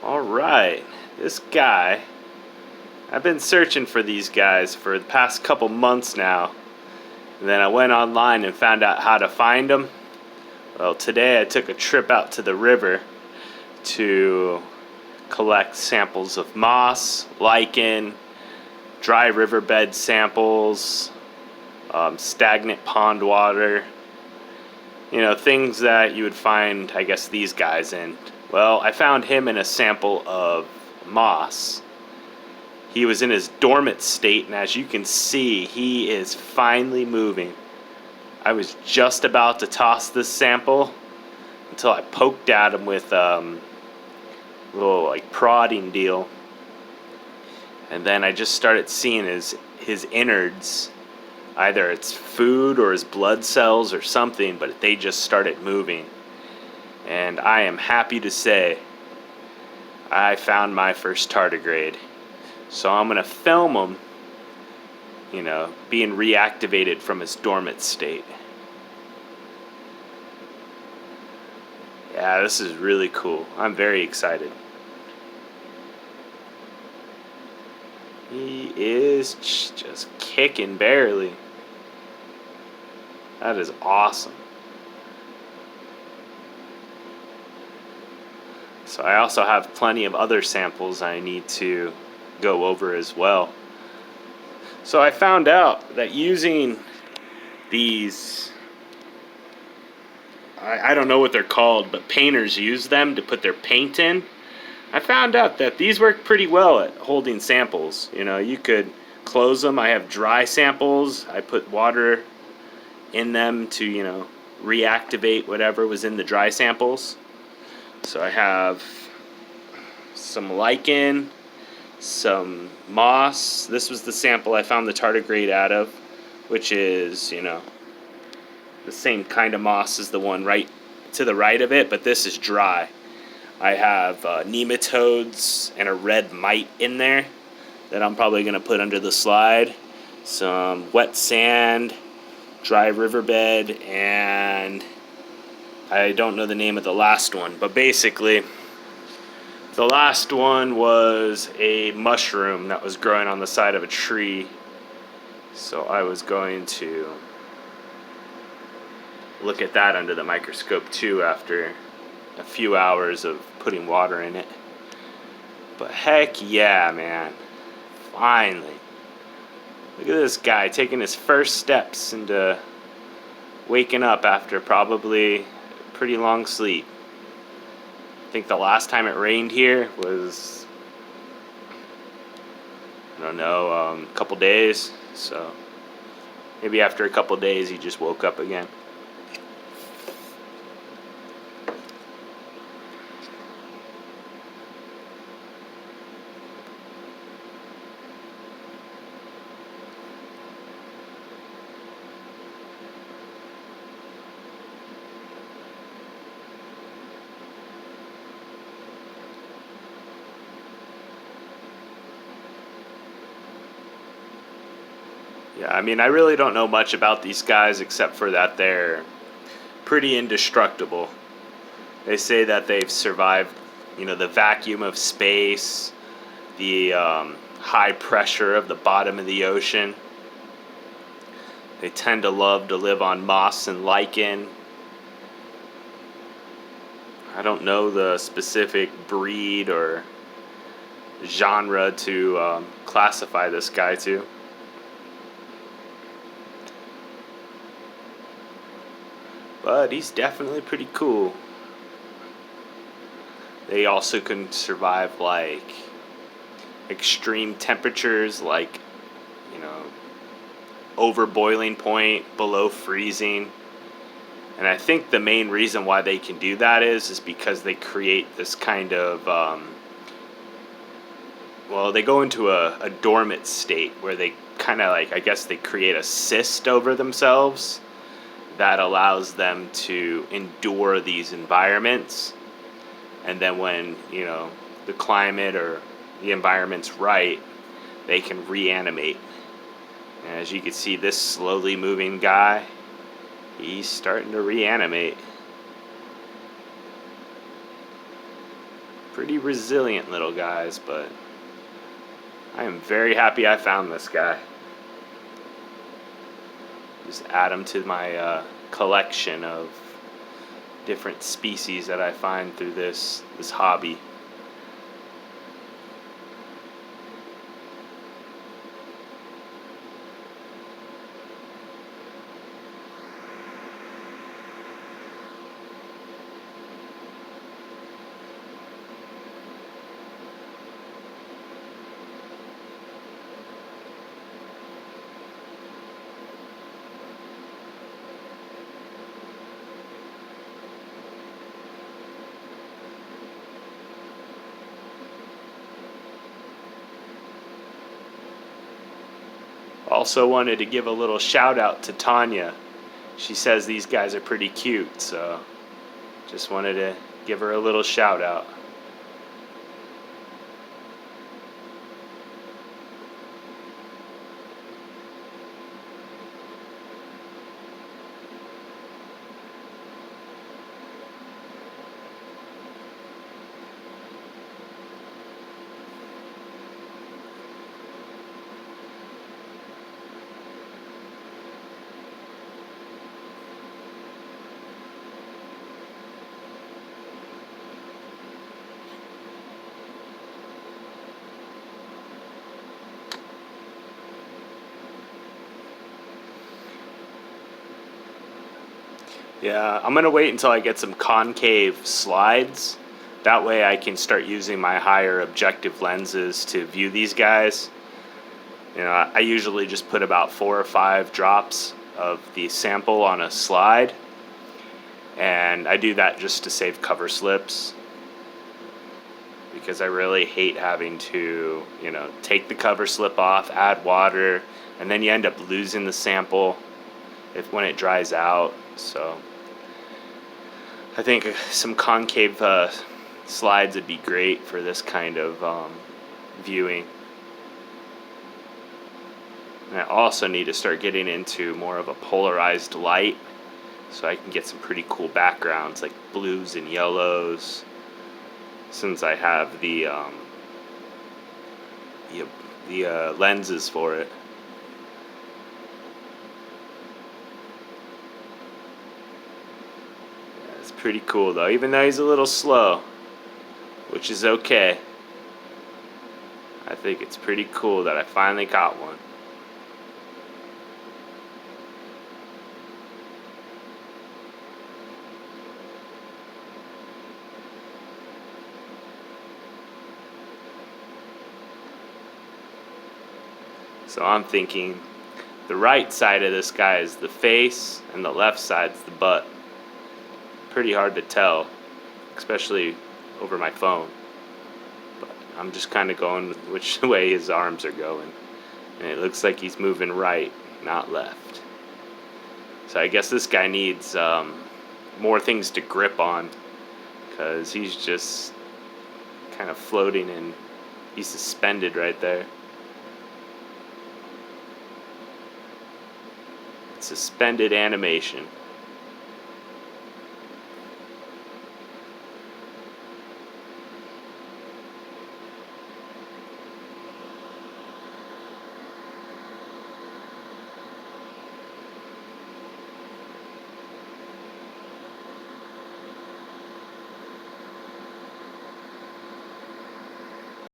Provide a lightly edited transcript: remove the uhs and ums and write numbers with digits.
Alright, this guy, I've been searching for these guys for the past couple months now. And then I went online and found out how to find them. Well, today I took a trip out to the river to collect samples of moss, lichen, dry riverbed samples, stagnant pond water. You know, things that you would find, I guess, these guys in. Well, I found him in a sample of moss. He was in his dormant state, and as you can see, he is finally moving. I was just about to toss this sample until I poked at him with a little like prodding deal. And then I just started seeing his innards. Either it's food or his blood cells or something, but they just started moving. And I am happy to say I found my first tardigrade. So I'm going to film him, you know, being reactivated from his dormant state. Yeah, this is really cool. I'm very excited. He is just kicking barely. That is awesome. So I also have plenty of other samples I need to go over as well. So I found out that using these, I don't know what they're called, but painters use them to put their paint in. I found out that these work pretty well at holding samples. You know, you could close them. I have dry samples. I put water in them to, you know, reactivate whatever was in the dry samples. So I have some lichen, some moss. This was the sample I found the tardigrade out of, which is, you know, the same kind of moss as the one right to the right of it, but this is dry. I have nematodes and a red mite in there that I'm probably going to put under the slide. Some wet sand, dry riverbed, and I don't know the name of the last one, but basically the last one was a mushroom that was growing on the side of a tree. So I was going to look at that under the microscope too after a few hours of putting water in it. But heck yeah, man. Finally. Look at this guy taking his first steps into waking up after probably a pretty long sleep. I think the last time it rained here was, I don't know, a couple days. So maybe after a couple days he just woke up again. Yeah, I mean, I really don't know much about these guys except for that they're pretty indestructible. They say that they've survived, you know, the vacuum of space, the high pressure of the bottom of the ocean. They tend to love to live on moss and lichen. I don't know the specific breed or genre to classify this guy to. But he's definitely pretty cool. They also can survive like extreme temperatures, like, you know, over boiling point, below freezing. And I think the main reason why they can do that is because they create this kind of, well, they go into a dormant state where they kind of like, I guess they create a cyst over themselves that allows them to endure these environments. And then when, you know, the climate or the environment's right, they can reanimate. And as you can see, this slowly moving guy, he's starting to reanimate. Pretty resilient little guys, but I am very happy I found this guy. Just add him to my collection of different species that I find through this hobby. Also wanted to give a little shout out to Tanya. She says these guys are pretty cute, so just wanted to give her a little shout out. Yeah, I'm gonna wait until I get some concave slides. That way I can start using my higher objective lenses to view these guys. You know, I usually just put about 4 or 5 drops of the sample on a slide, and I do that just to save cover slips, because I really hate having to, you know, take the cover slip off, add water, and then you end up losing the sample when it dries out. So I think some concave slides would be great for this kind of viewing. And I also need to start getting into more of a polarized light, so I can get some pretty cool backgrounds like blues and yellows, since I have the lenses for it. It's pretty cool though, even though he's a little slow, which is okay. I think it's pretty cool that I finally caught one. So I'm thinking the right side of this guy is the face and the left side's the butt. Pretty hard to tell, especially over my phone. But I'm just kind of going which way his arms are going. And it looks like he's moving right, not left. So I guess this guy needs more things to grip on, because he's just kind of floating and he's suspended right there. Suspended animation.